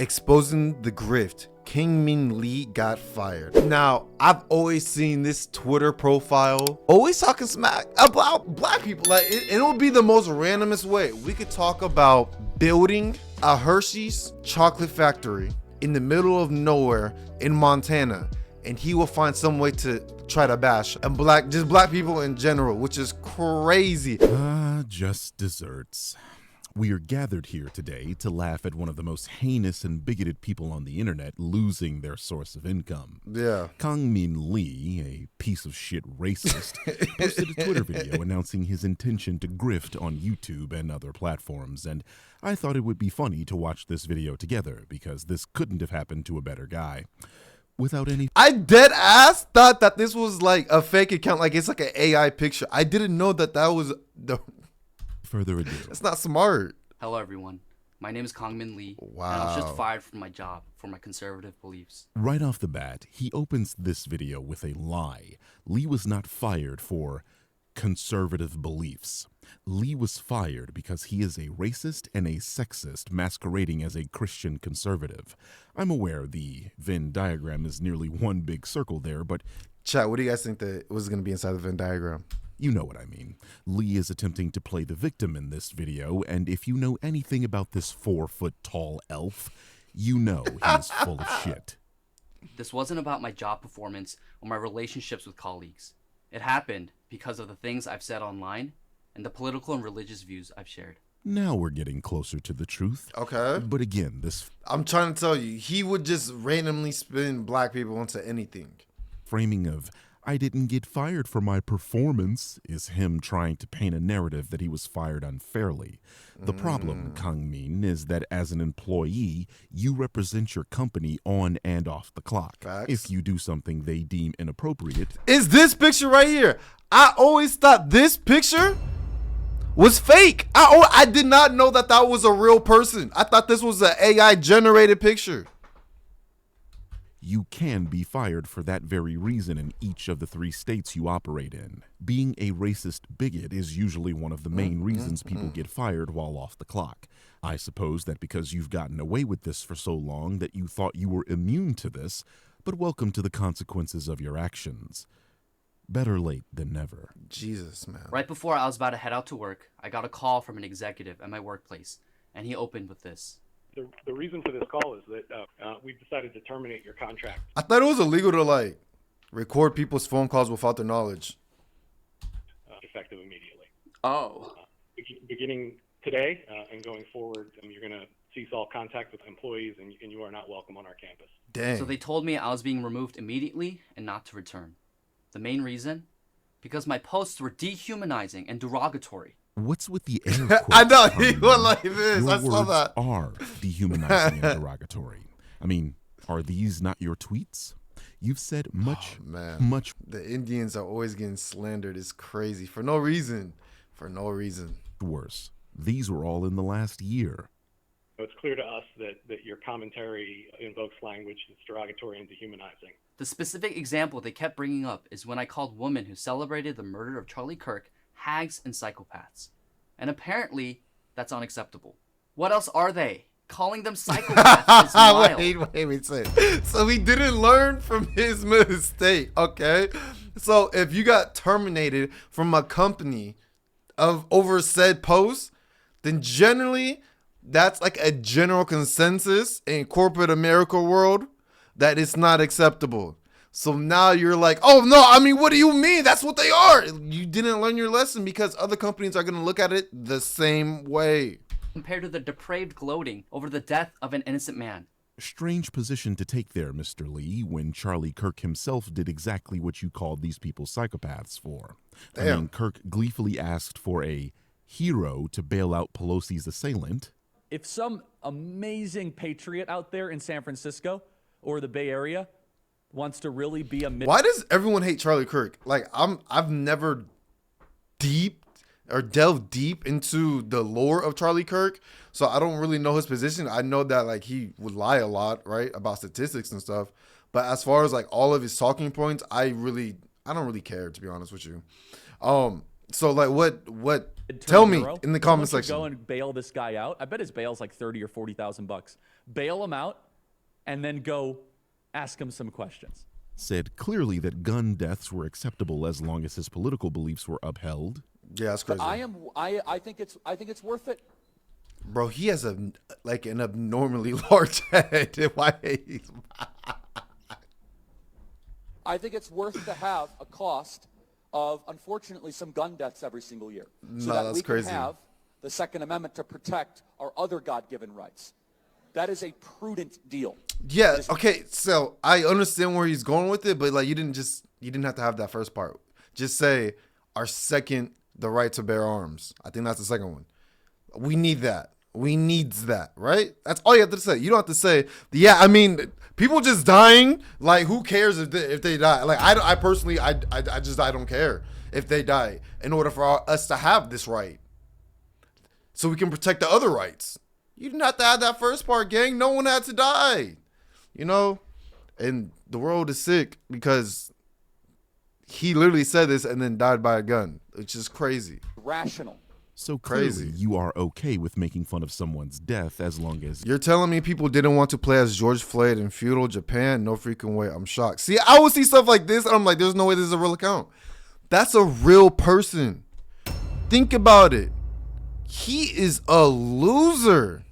Exposing the grift. Kangmin Lee got fired. Now, I've always seen this Twitter profile always talking smack about black people. Like, it will be the most randomest way. We could talk about building a Hershey's chocolate factory in the middle of nowhere in Montana, and he will find some way to try to bash and just black people in general, which is crazy. Just desserts. We are gathered here today to laugh at one of the most heinous and bigoted people on the internet losing their source of income. Yeah. Kangmin Lee, a piece of shit racist, posted a Twitter video announcing his intention to grift on YouTube and other platforms, and I thought it would be funny to watch this video together because this couldn't have happened to a better guy. Without any... I dead ass thought that this was like a fake account, like it's like an AI picture. I didn't know that was the... Further ado. It's not smart. Hello everyone, my name is Kangmin Lee, Wow. and I was just fired from my job for my conservative beliefs. Right off the bat, he opens this video with a lie. Lee was not fired for conservative beliefs. Lee was fired because he is a racist and a sexist masquerading as a Christian conservative. I'm aware the Venn diagram is nearly one big circle there, but... Chat, what do you guys think that was going to be inside the Venn diagram? You know what I mean. Lee is attempting to play the victim in this video, and if you know anything about this 4-foot-tall elf, you know he's full of shit. This wasn't about my job performance or my relationships with colleagues. It happened because of the things I've said online and the political and religious views I've shared. Now we're getting closer to the truth. Okay. But again, this... I'm trying to tell you, he would just randomly spin black people into anything. Framing of... I didn't get fired for my performance is him trying to paint a narrative that he was fired unfairly. The problem, Kangmin, is that as an employee, you represent your company on and off the clock. Facts. If you do something they deem inappropriate... Is this picture right here? I always thought this picture was fake. I did not know that was a real person. I thought this was an AI generated picture. You can be fired for that very reason in each of the 3 states you operate in. Being a racist bigot is usually one of the main reasons people get fired while off the clock. I suppose that because you've gotten away with this for so long that you thought you were immune to this, but welcome to the consequences of your actions. Better late than never. Jesus, man. Right before I was about to head out to work, I got a call from an executive at my workplace, and he opened with this. The reason for this call is that we've decided to terminate your contract. I thought it was illegal to like record people's phone calls without their knowledge. Effective immediately. Oh. Beginning today and going forward, you're going to cease all contact with employees, and you are not welcome on our campus. Dang. So they told me I was being removed immediately and not to return. The main reason? Because my posts were dehumanizing and derogatory. What's with the air quotes? I know, he went like this. Your I saw words that. are dehumanizing and derogatory. I mean, are these not your tweets? You've said much. The Indians are always getting slandered. It's crazy for no reason. For no reason. Worse. These were all in the last year. So it's clear to us that your commentary invokes language that's derogatory and dehumanizing. The specific example they kept bringing up is when I called women who celebrated the murder of Charlie Kirk hags and psychopaths. And apparently, that's unacceptable. What else are they? Calling them psychopaths is mild. Wait. So he didn't learn from his mistake, okay? So if you got terminated from a company over said post, then generally, that's like a general consensus in corporate America world that it's not acceptable. So now you're like, oh no, I mean, what do you mean? That's what they are. You didn't learn your lesson because other companies are going to look at it the same way. Compared to the depraved gloating over the death of an innocent man. Strange position to take there, Mr. Lee, when Charlie Kirk himself did exactly what you called these people psychopaths for. Damn. I mean, Kirk gleefully asked for a hero to bail out Pelosi's assailant. If some amazing patriot out there in San Francisco or the Bay Area wants to really be a... Why does everyone hate Charlie Kirk? Like, I've never delved deep into the lore of Charlie Kirk, so I don't really know his position. I know that like he would lie a lot, right, about statistics and stuff. But as far as like all of his talking points, I don't really care, to be honest with you. So like what tell me in the comment section. Go and bail this guy out. I bet his bail's like 30 or 40,000 bucks. bail them out, and then go ask them some questions. Said clearly that gun deaths were acceptable as long as his political beliefs were upheld. Yeah, that's crazy. I think it's worth it. Bro, he has an abnormally large head. Why? I think it's worth to have a cost of, unfortunately, some gun deaths every single year, so that that's we crazy. can have the Second Amendment to protect our other God-given rights. That is a prudent deal. Yeah. Okay. So I understand where he's going with it, but like you didn't have to have that first part. Just say the right to bear arms. I think that's the second one. We need that. We needs that, right? That's all you have to say. You don't have to say, yeah, I mean, people just dying, like, who cares if they die? Like, I personally, I don't care if they die in order for us to have this right. So we can protect the other rights. You didn't have to add that first part, gang. No one had to die, you know? And the world is sick because he literally said this and then died by a gun, which is crazy. Rational. So clearly, Crazy. you are okay with making fun of someone's death as long as You're telling me people didn't want to play as George Floyd in feudal Japan? No freaking way. I'm shocked. See, I would see stuff like this and I'm like, there's no way this is a real account. That's a real person. Think about it. He is a loser.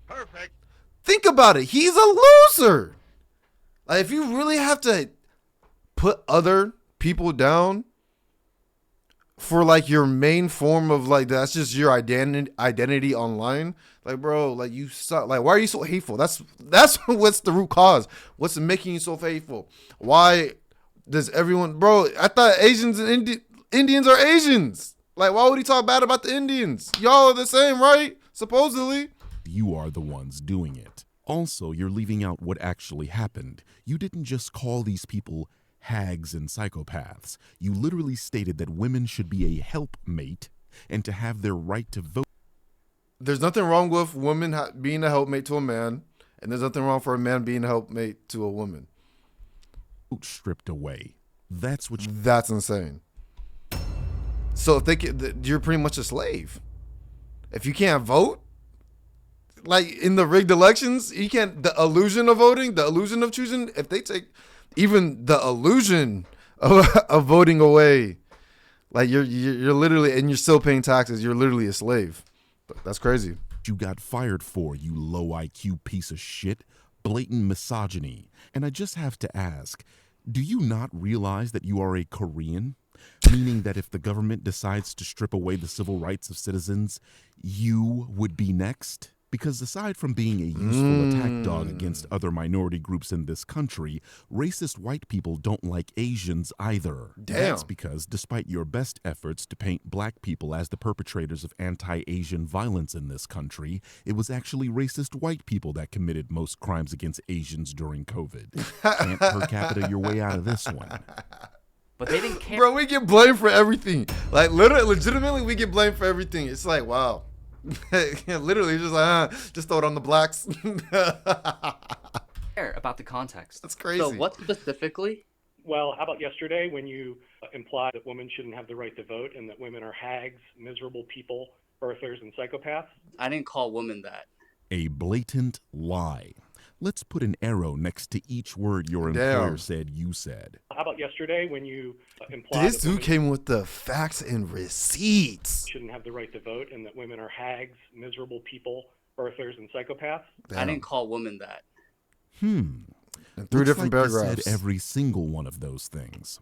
Perfect. Think about it. He's a loser. Like, if you really have to put other people down for like your main form of like, that's just your identity online, like, bro, like, you suck. Like, why are you so hateful? That's what's the root cause. What's making you so hateful? Why does everyone, bro, I thought Asians and Indians are Asians. Like, why would he talk bad about the Indians? Y'all are the same, right? Supposedly. you are the ones doing it. Also, you're leaving out what actually happened. You didn't just call these people hags and psychopaths. You literally stated that women should be a helpmate and to have their right to vote. There's nothing wrong with women being a helpmate to a man, and there's nothing wrong for a man being a helpmate to a woman. Stripped away. That's what That's insane. So if they can, you're pretty much a slave. If you can't vote, like in the rigged elections, you can't. The illusion of voting, the illusion of choosing. If they take even the illusion of voting away, like you're literally, and you're still paying taxes. You're literally a slave. That's crazy. you got fired for, you low IQ piece of shit. Blatant misogyny. And I just have to ask, do you not realize that you are a Korean? Meaning that if the government decides to strip away the civil rights of citizens, you would be next? Because aside from being a useful attack dog against other minority groups in this country, racist white people don't like Asians either. Damn. That's because despite your best efforts to paint black people as the perpetrators of anti-Asian violence in this country, it was actually racist white people that committed most crimes against Asians during COVID. Can't per capita your way out of this one. But they didn't care. Bro, we get blamed for everything. Like, literally, legitimately, we get blamed for everything. It's like, wow. Literally, just like, just throw it on the blacks. Care about the context. That's crazy. So what specifically? Well, how about yesterday when you implied that women shouldn't have the right to vote and that women are hags, miserable people, birthers, and psychopaths? I didn't call women that. A blatant lie. Let's put an arrow next to each word your employer said you said. How about yesterday when you implied This that dude women came with the facts and receipts. shouldn't have the right to vote and that women are hags, miserable people, birthers, and psychopaths? I didn't call women that. In three Looks different like you paragraphs. said every single one of those things.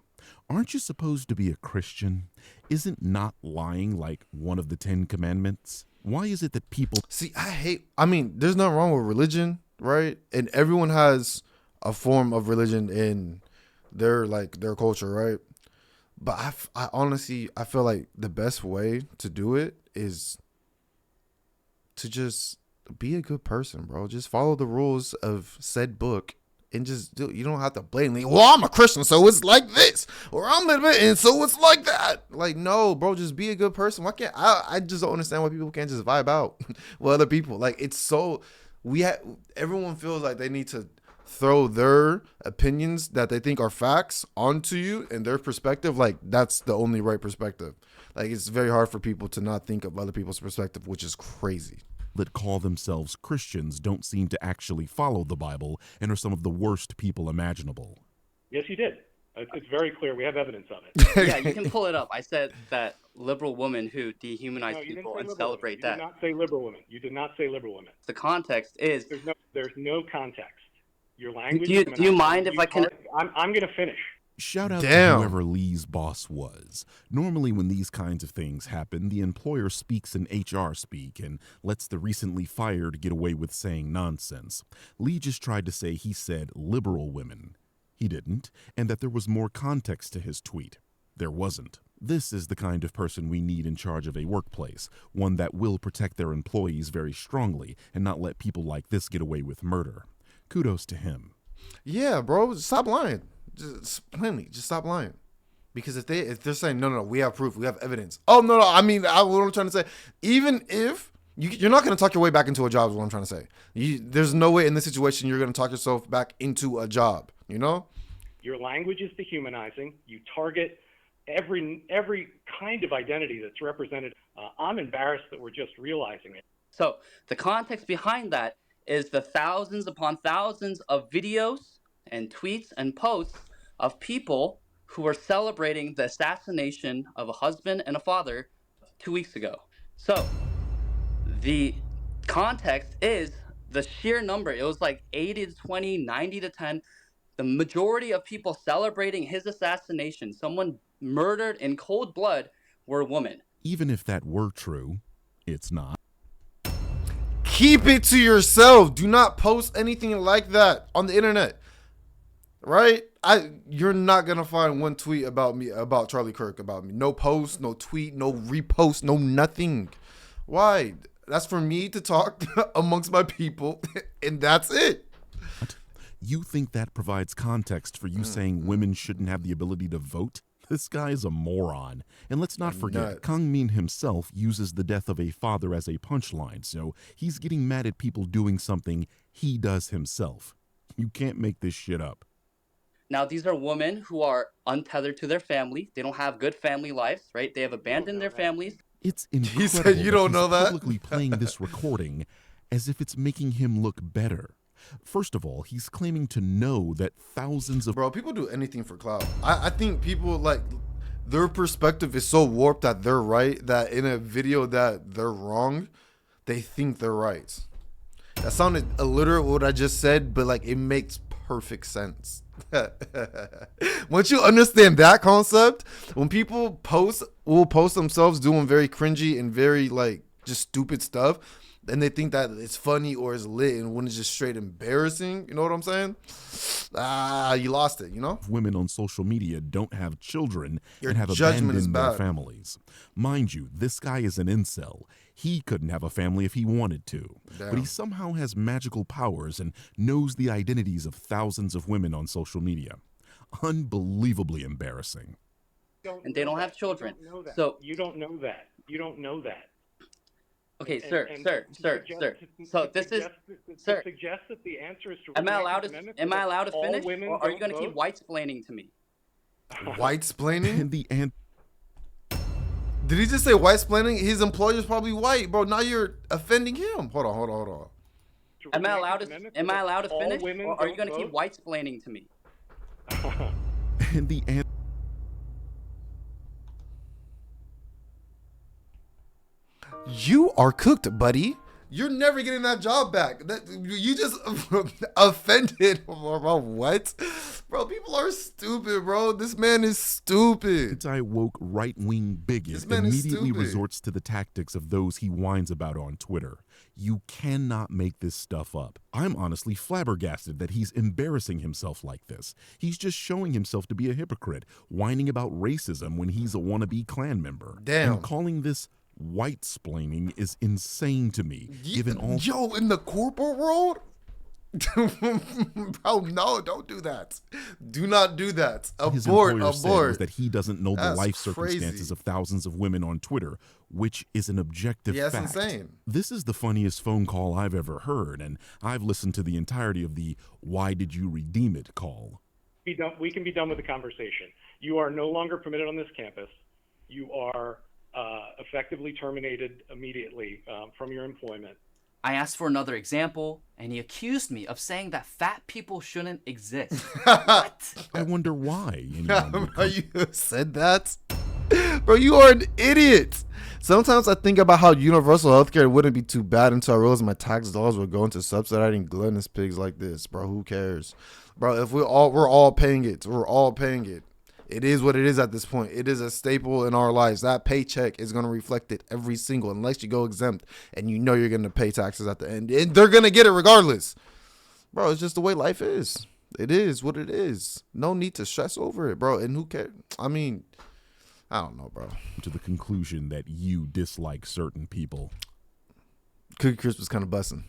Aren't you supposed to be a Christian? Isn't not lying like one of the 10 Commandments? Why is it that people See, I mean, there's nothing wrong with religion, right? And everyone has a form of religion in their culture, right? But I honestly, I feel like the best way to do it is to just be a good person, bro. Just follow the rules of said book and just do it. You don't have to blatantly, well, I'm a Christian, so it's like this, or I'm a bit, and so it's like that. Like, no, bro, just be a good person. Why can't I just don't understand why people can't just vibe out with other people. Like, it's so everyone feels like they need to throw their opinions that they think are facts onto you and their perspective. Like, that's the only right perspective. Like, it's very hard for people to not think of other people's perspective, which is crazy. that call themselves Christians don't seem to actually follow the Bible and are some of the worst people imaginable. Yes, you did. It's very clear. We have evidence of it. Yeah, you can pull it up. I said that liberal women who dehumanize No, you didn't people say and liberal women. celebrate You that. did not say liberal women. You did not say liberal women. The context is. There's no context. Your language. Do you mind if I can? I'm going to finish. Shout out to Damn. whoever Lee's boss was. Normally when these kinds of things happen, the employer speaks in HR speak and lets the recently fired get away with saying nonsense. Lee just tried to say he said liberal women. He didn't, and that there was more context to his tweet. There wasn't. This is the kind of person we need in charge of a workplace, one that will protect their employees very strongly and not let people like this get away with murder. Kudos to him. Yeah, bro, stop lying. Just stop lying. Because if they're saying no, we have proof, we have evidence. Oh no, I mean, what I'm trying to say, even if you're not going to talk your way back into a job, is what I'm trying to say. There's no way in this situation you're going to talk yourself back into a job. You know, your language is dehumanizing. You target every kind of identity that's represented. I'm embarrassed that we're just realizing it. So the context behind that is the thousands upon thousands of videos and tweets and posts of people who were celebrating the assassination of a husband and a father 2 weeks ago. So the context is the sheer number. It was like 80 to 20, 90 to 10. The majority of people celebrating his assassination, someone murdered in cold blood, were women. Even if that were true, it's not. keep it to yourself. Do not post anything like that on the internet. Right? You're not gonna find one tweet about me, about Charlie Kirk, about me. No post, no tweet, no repost, no nothing. Why? That's for me to talk amongst my people, and that's it. You think that provides context for you saying women shouldn't have the ability to vote? This guy is a moron. And let's not forget, Kangmin himself uses the death of a father as a punchline, so he's getting mad at people doing something he does himself. You can't make this shit up. Now, these are women who are untethered to their family. They don't have good family lives, right? They have abandoned their families. It's incredible He said you don't know that? publicly playing this recording as if it's making him look better. First of all, he's claiming to know that thousands of... Bro, people do anything for clout. I think people, like, their perspective is so warped that they're right, that in a video that they're wrong, they think they're right. That sounded illiterate what I just said, but, like, it makes perfect sense. Once you understand that concept, when people will post themselves doing very cringy and very, like, just stupid stuff, and they think that it's funny or it's lit, and when it's just straight embarrassing, you know what I'm saying? You lost it, you know? Women on social media don't have children Your and have judgment is abandoned their bad. families. Mind you, this guy is an incel. He couldn't have a family if he wanted to. Damn. But he somehow has magical powers and knows the identities of thousands of women on social media. Unbelievably embarrassing. And they don't have children. You don't know that. So- you don't know that. You don't know that. Okay, And- sir. and So to this is, suggest that the answer is to am I read the allowed Ninth to, Amendment am so I that allowed to all finish? women Or are you don't going to keep vote? white-splaining to me? White-splaining? And the ant... Did he just say white-splaining? His employer's probably white, bro. Now you're offending him. Hold on. To Am I read the allowed Ninth to, Amendment so am I that allowed to all finish? women Or are you don't going to keep vote? white-splaining to me? And the ant... You are cooked, buddy. You're never getting that job back. You just offended. Bro, what? Bro, people are stupid, bro. This man is stupid. anti-woke right-wing bigot This man is immediately stupid. resorts to the tactics of those he whines about on Twitter. You cannot make this stuff up. I'm honestly flabbergasted that he's embarrassing himself like this. He's just showing himself to be a hypocrite, whining about racism when he's a wannabe Klan member. Damn. And calling this white-splaining is insane to me, given all... Yo, in the corporate world? Bro, no, don't do that. Do not do that. his Abort, employer said abort. was that he doesn't know the That's life circumstances crazy. of thousands of women on Twitter, which is an objective Yeah, fact. that's insane. This is the funniest phone call I've ever heard, and I've listened to the entirety of the "Why did you redeem it?" call. We can be done with the conversation. You are no longer permitted on this campus. You are effectively terminated immediately from your employment. I asked for another example, and he accused me of saying that fat people shouldn't exist. What? I wonder why anyone would Bro, you said that? Bro, you are an idiot. Sometimes I think about how universal healthcare wouldn't be too bad until I realize my tax dollars would go into subsidizing gluttonous pigs like this. Bro, who cares? Bro, if we're all paying it. We're all paying it. It is what it is at this point. It is a staple in our lives. That paycheck is going to reflect it every single, unless you go exempt and you know you're going to pay taxes at the end. And they're going to get it regardless. Bro, it's just the way life is. It is what it is. No need to stress over it, bro. And who cares? I mean, I don't know, bro. to the conclusion that you dislike certain people. Cookie Crisp was kind of busting.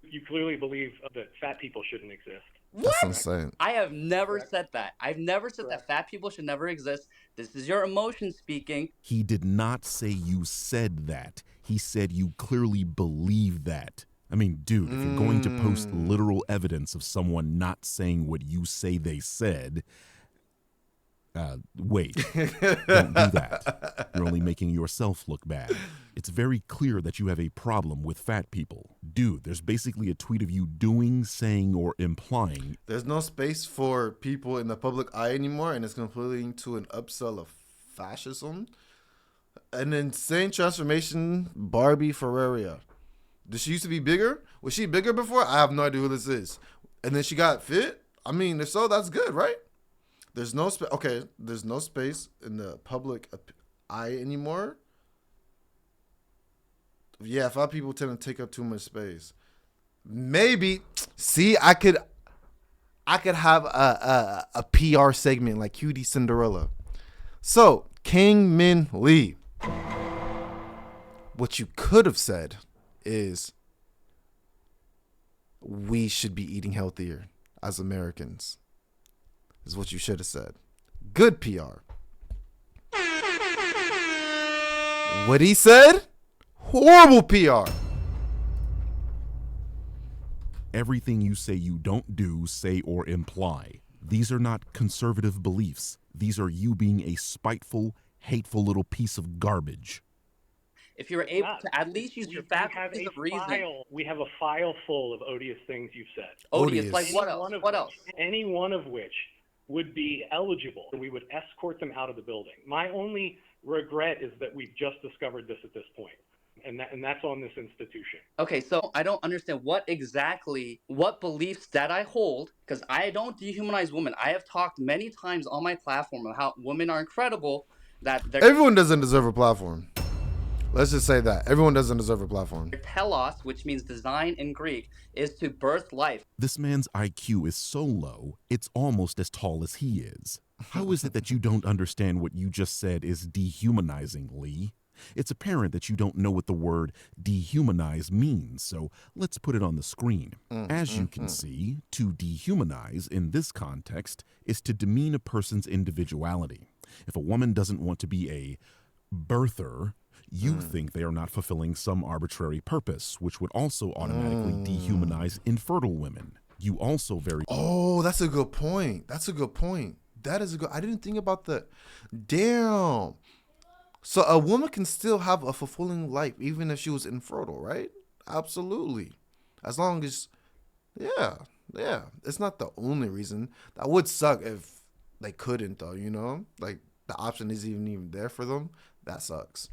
You clearly believe that fat people shouldn't exist. That's insane. I have never said that. I've never said that fat people should never exist. This is your emotion speaking. He did not say you said that. He said you clearly believe that. I mean, dude, if you're going to post literal evidence of someone not saying what you say they said, wait, don't do that. You're only making yourself look bad. It's very clear that you have a problem with fat people. Dude, there's basically a tweet of you doing, saying, or implying. There's no space for people in the public eye anymore, and it's completely into an upsell of fascism. An insane transformation, Barbie Ferreira. Did she used to be bigger? Was she bigger before? I have no idea who this is. And then she got fit? I mean, if so, that's good, right? There's no space. Okay, there's no space in the public eye anymore. Yeah, fat people tend to take up too much space. Maybe. See, I could have a PR segment like Cutie Cinderella. So, Kangmin Lee. What you could have said is we should be eating healthier as Americans. Is what you should have said. Good PR. What he said? Horrible PR. Everything you say you don't do, say, or imply. These are not conservative beliefs. These are you being a spiteful, hateful little piece of garbage. If you're able to at least use your fat piece of reasoning. We have a file full of odious things you've said. Odious. Like what else? What else? Any one of which would be eligible. We would escort them out of the building. My only regret is that we've just discovered this at this point. And that's on this institution. Okay, so I don't understand what beliefs that I hold, because I don't dehumanize women. I have talked many times on my platform of how women are incredible, that everyone doesn't deserve a platform. Let's just say that. Everyone doesn't deserve a platform. Telos, which means design in Greek, is to birth life. This man's IQ is so low, it's almost as tall as he is. How is it that you don't understand what you just said is dehumanizing, Lee? It's apparent that you don't know what the word dehumanize means, so let's put it on the screen. As you can see, to dehumanize in this context is to demean a person's individuality. If a woman doesn't want to be a birther, you think they are not fulfilling some arbitrary purpose, which would also automatically dehumanize infertile women. You also Oh, that's a good point. That is a good. I didn't think about that. Damn. So a woman can still have a fulfilling life even if she was infertile, right? Absolutely. As long as, yeah. It's not the only reason. That would suck if they couldn't, though, you know? Like, the option isn't even there for them. That sucks.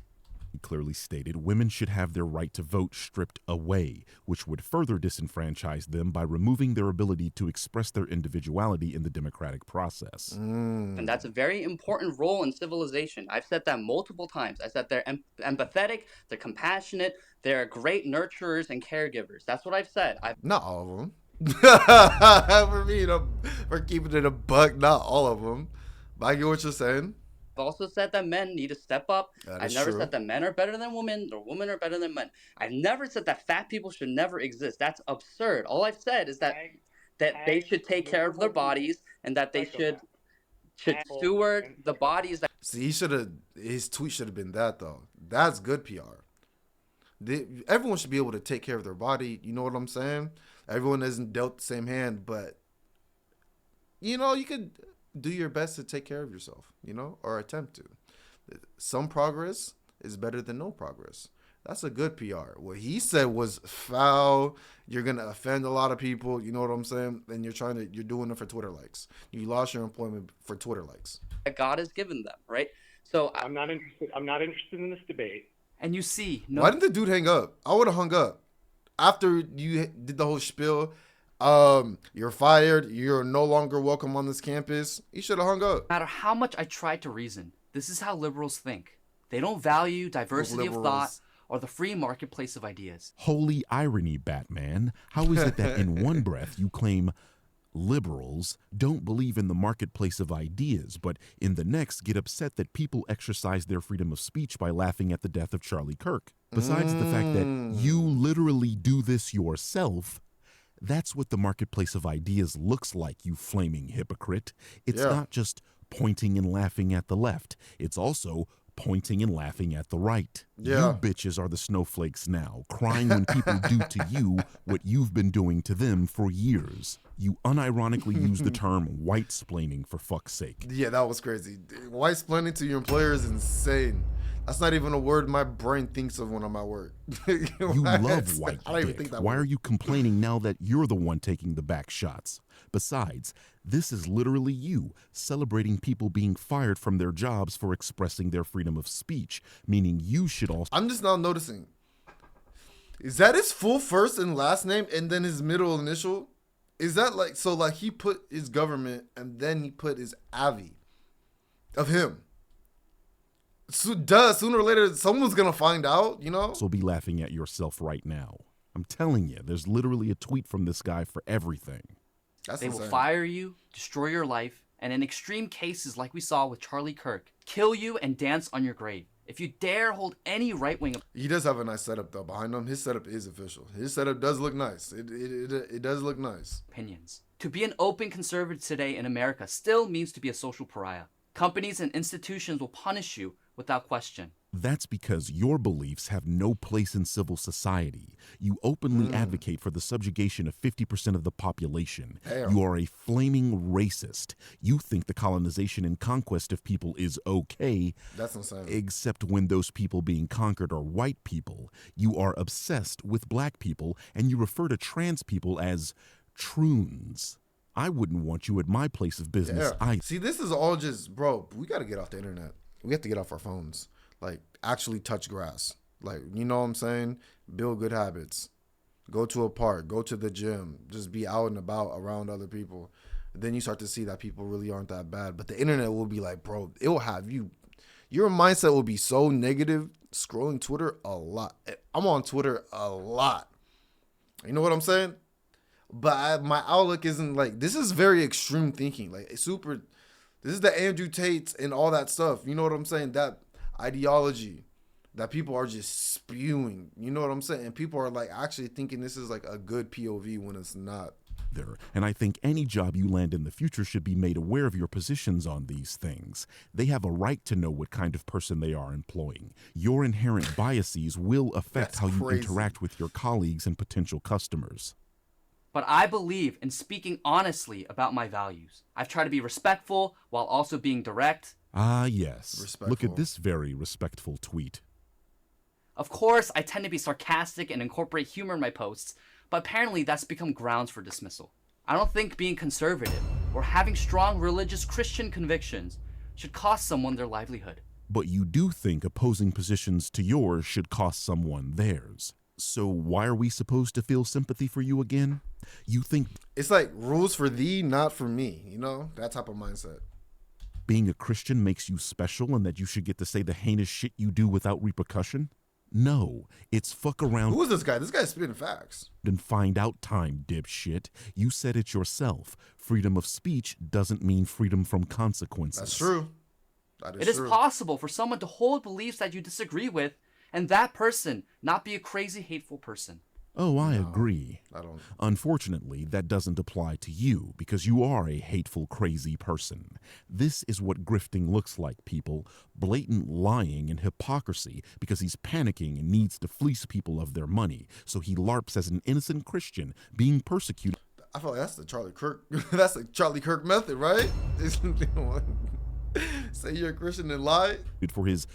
clearly stated women should have their right to vote stripped away, which would further disenfranchise them by removing their ability to express their individuality in the democratic process. And that's a very important role in civilization. I've said that multiple times. I said they're empathetic, they're compassionate, they're great nurturers and caregivers. That's what I've said. Not all of them. For keeping it a buck, not all of them. But I get what you're saying. I've also said that men need to step up. I've never true. said that men are better than women or women are better than men. I've never said that fat people should never exist. That's absurd. All I've said is that they should take care of their bodies and that they should steward the bodies. See, his tweet should have been that, though. That's good PR. Everyone should be able to take care of their body. You know what I'm saying? Everyone isn't dealt the same hand, but you could do your best to take care of yourself, or attempt to. Some progress is better than no progress. That's a good PR. What he said was foul. You're gonna offend a lot of people. You know what I'm saying? And you're doing it for Twitter likes. You lost your employment for Twitter likes. That God has given them, right? So, I'm not interested in this debate. and you see, Why didn't the dude hang up? I would have hung up after you did the whole spiel. You're fired. You're no longer welcome on this campus. He should have hung up. no matter how much I try to reason, this is how liberals think. They don't value diversity of thought or the free marketplace of ideas. Holy irony, Batman. How is it that in one breath you claim liberals don't believe in the marketplace of ideas, but in the next get upset that people exercise their freedom of speech by laughing at the death of Charlie Kirk? Besides the fact that you literally do this yourself, that's what the marketplace of ideas looks like, you flaming hypocrite. It's not just pointing and laughing at the left. It's also pointing and laughing at the right. Yeah. You bitches are the snowflakes now, crying when people do to you what you've been doing to them for years. You unironically use the term white-splaining for fuck's sake. Yeah, that was crazy. White splaining to your employer is insane. That's not even a word my brain thinks of when I'm at work. You love white I don't even dick. think that Why word. are you complaining now that you're the one taking the back shots? Besides, this is literally you celebrating people being fired from their jobs for expressing their freedom of speech, meaning you should also I'm just now noticing. Is that his full first and last name and then his middle initial? Is that like, so like he put his government and then he put his Avi of him? So, sooner or later, someone's going to find out, you know? be laughing at yourself right now. I'm telling you, there's literally a tweet from this guy for everything. That's They will insane. fire you, destroy your life, and in extreme cases like we saw with Charlie Kirk, kill you and dance on your grave. If you dare hold any right-wing He does have a nice setup, though, behind him. His setup is official. His setup does look nice. It does look nice. opinions. To be an open conservative today in America still means to be a social pariah. Companies and institutions will punish you without question. That's because your beliefs have no place in civil society. You openly advocate for the subjugation of 50% of the population. Damn. You are a flaming racist. You think the colonization and conquest of people is okay, That's insane. except when those people being conquered are white people. You are obsessed with black people, and you refer to trans people as troons. I wouldn't want you at my place of business. Yeah. See, this is all just, bro, we got to get off the internet. We have to get off our phones. Like, actually touch grass. Like, you know what I'm saying? Build good habits. Go to a park. Go to the gym. Just be out and about around other people. Then you start to see that people really aren't that bad. But the internet will be like, bro, it will have you. Your mindset will be so negative scrolling Twitter a lot. I'm on Twitter a lot. You know what I'm saying? But my outlook isn't like, this is very extreme thinking. Like, it's super, this is the Andrew Tates and all that stuff. You know what I'm saying? That ideology that people are just spewing. You know what I'm saying? And people are like actually thinking this is like a good POV when it's not. And I think any job you land in the future should be made aware of your positions on these things. They have a right to know what kind of person they are employing. Your inherent biases will affect That's how you crazy. interact with your colleagues and potential customers. But I believe in speaking honestly about my values. I've tried to be respectful while also being direct. Ah, yes. Look Respectful. at this very respectful tweet. Of course, I tend to be sarcastic and incorporate humor in my posts, but apparently that's become grounds for dismissal. I don't think being conservative or having strong religious Christian convictions should cost someone their livelihood. But you do think opposing positions to yours should cost someone theirs. So why are we supposed to feel sympathy for you again? You think It's like rules for thee, not for me. You know, that type of mindset. being a Christian makes you special and that you should get to say the heinous shit you do without repercussion? No, it's fuck around Who is this guy? This guy's spitting facts. and find out time, dipshit. You said it yourself. Freedom of speech doesn't mean freedom from consequences. That's true. That is It is true. possible for someone to hold beliefs that you disagree with and that person not be a crazy, hateful person. Oh, I agree. I don't. Unfortunately, that doesn't apply to you because you are a hateful, crazy person. This is what grifting looks like, people. Blatant lying and hypocrisy because he's panicking and needs to fleece people of their money. So he LARPs as an innocent Christian being persecuted I feel like that's the Charlie Kirk. That's the Charlie Kirk method, right? Say you're a Christian and lie. for his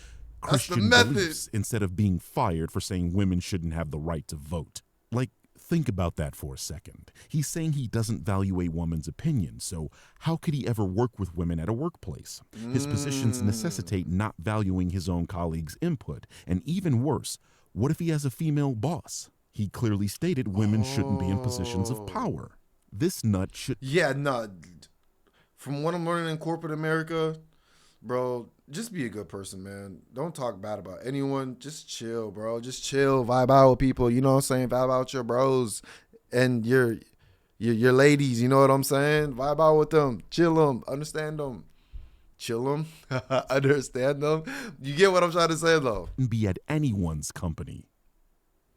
That's the Christian method. beliefs instead of being fired for saying women shouldn't have the right to vote. Like, think about that for a second. He's saying he doesn't value a woman's opinion, so how could he ever work with women at a workplace? His positions necessitate not valuing his own colleagues' input. And even worse, what if he has a female boss? He clearly stated women shouldn't be in positions of power. This nut should... Yeah, no. From what I'm learning in corporate America, bro, just be a good person, man. Don't talk bad about anyone. Just chill, bro. Just chill. Vibe out with people. You know what I'm saying? Vibe out with your bros and your ladies. You know what I'm saying? Vibe out with them. Chill them. Understand them. Chill them. Understand them. You get what I'm trying to say, though. be at anyone's company.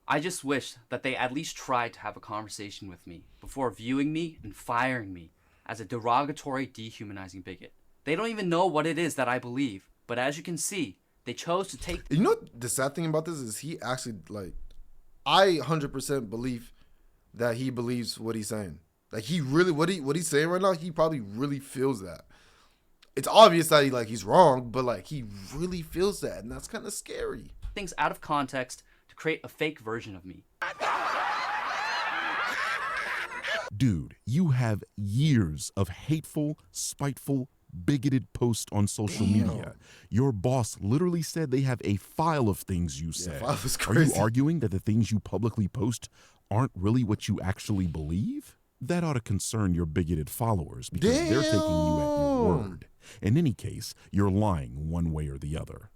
I just wish that they at least tried to have a conversation with me before viewing me and firing me as a derogatory, dehumanizing bigot. They don't even know what it is that I believe, but as you can see, they chose to take... You know what the sad thing about this is he actually, like, I 100% believe that he believes what he's saying. Like, he really, what he's saying right now, he probably really feels that. It's obvious that he's wrong, but, like, he really feels that, and that's kind of scary. things out of context to create a fake version of me. Dude, you have years of hateful, spiteful, bigoted posts on social media. Your boss literally said they have a file of things you said. file was Are you crazy. arguing that the things you publicly post aren't really what you actually believe? That ought to concern your bigoted followers because they're taking you at your word. In any case, you're lying one way or the other.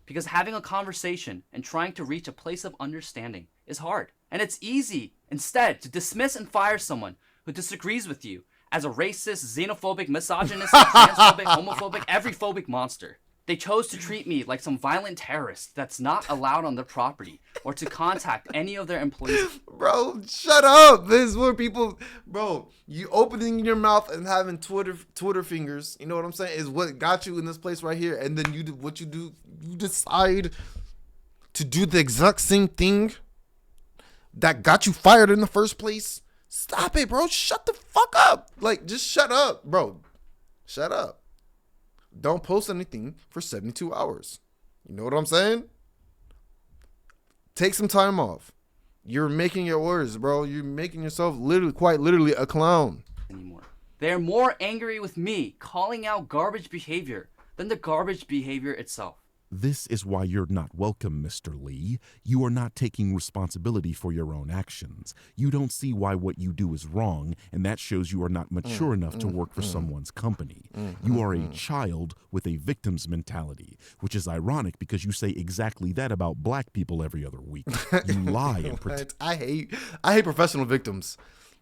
Because having a conversation and trying to reach a place of understanding is hard. And it's easy, instead, to dismiss and fire someone who disagrees with you as a racist, xenophobic, misogynistic, transphobic, homophobic, every phobic monster. They chose to treat me like some violent terrorist that's not allowed on their property or to contact any of their employees. Bro, shut up. This is where people, bro, you opening your mouth and having Twitter fingers, you know what I'm saying, is what got you in this place right here. And then you decide to do the exact same thing that got you fired in the first place. Stop it, bro. Shut the fuck up. Like, just shut up, bro. Shut up. Don't post anything for 72 hours. You know what I'm saying? Take some time off. You're making your words, bro. You're making yourself quite literally a clown. Anymore. They're more angry with me calling out garbage behavior than the garbage behavior itself. This is why you're not welcome, Mr. Lee. You are not taking responsibility for your own actions. You don't see why what you do is wrong, and that shows you are not mature enough to work for someone's company. You are a child with a victim's mentality, which is ironic because you say exactly that about black people every other week. You lie and pretend. I hate professional victims,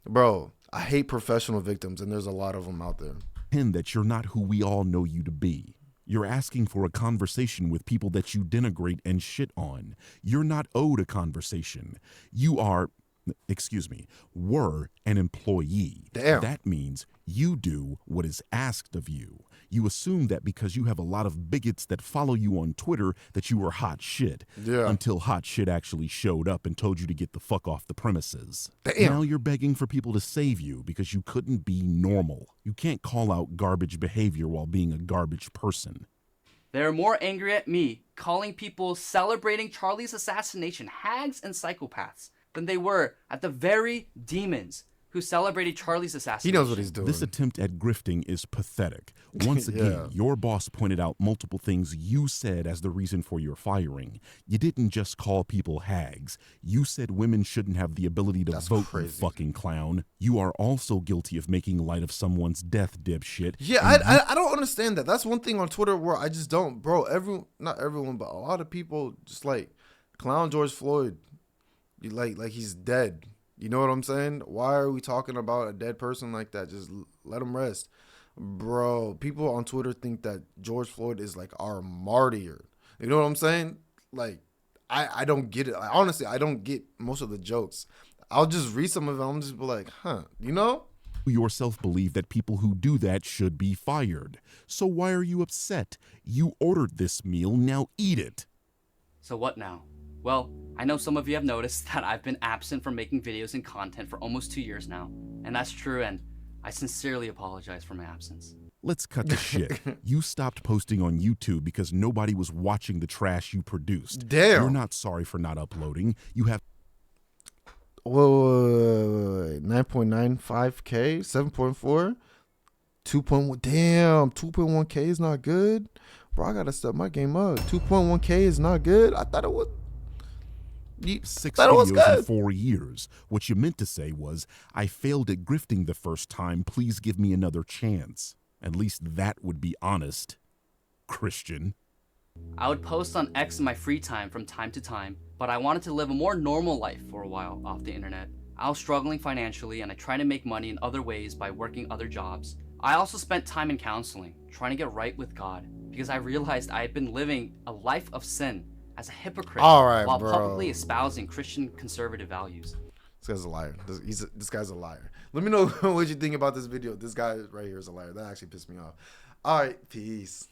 bro. I hate professional victims, and there's a lot of them out there. That you're not who we all know you to be. You're asking for a conversation with people that you denigrate and shit on. You're not owed a conversation. You were an employee. Damn. That means you do what is asked of you. You assume that because you have a lot of bigots that follow you on Twitter that you were hot shit. Yeah. Until hot shit actually showed up and told you to get the fuck off the premises. Damn. Now you're begging for people to save you because you couldn't be normal. You can't call out garbage behavior while being a garbage person. They're more angry at me calling people celebrating Charlie's assassination hags and psychopaths than they were at the very demons who celebrated Charlie's assassination. He knows what he's doing. This attempt at grifting is pathetic. Once again, Yeah. your boss pointed out multiple things you said as the reason for your firing. You didn't just call people hags. You said women shouldn't have the ability to That's vote, you crazy. fucking clown. You are also guilty of making light of someone's death, dipshit. Yeah, And I don't understand that. That's one thing on Twitter where I just don't, bro. Not everyone, but a lot of people just like clown George Floyd. You like he's dead. You know what I'm saying? Why are we talking about a dead person like that? Just let him rest, bro. People on Twitter think that George Floyd is like our martyr. You know what I'm saying? Like, I don't get it. Honestly, I don't get most of the jokes. I'll just read some of them. I'm just be like, huh? You know? you yourself believe that people who do that should be fired. So why are you upset? You ordered this meal, now eat it. So what now? Well, I know some of you have noticed that I've been absent from making videos and content for almost 2 years now. And that's true, and I sincerely apologize for my absence. Let's cut the shit. You stopped posting on YouTube because nobody was watching the trash you produced. Damn. You're not sorry for not uploading. You have Whoa, 9.95K, 7.4, 2.1. Damn, 2.1K is not good. Bro, I gotta step my game up. 2.1K is not good. I thought it was. 6 thought it was videos in good. 4 years. What you meant to say was, I failed at grifting the first time. Please give me another chance. At least that would be honest, Christian. I would post on X in my free time from time to time, but I wanted to live a more normal life for a while off the internet. I was struggling financially and I tried to make money in other ways by working other jobs. I also spent time in counseling, trying to get right with God, because I realized I had been living a life of sin as a hypocrite All right, while bro. publicly espousing Christian conservative values. This guy's a liar. This guy's a liar. Let me know what you think about this video. This guy right here is a liar. That actually pissed me off. All right, peace.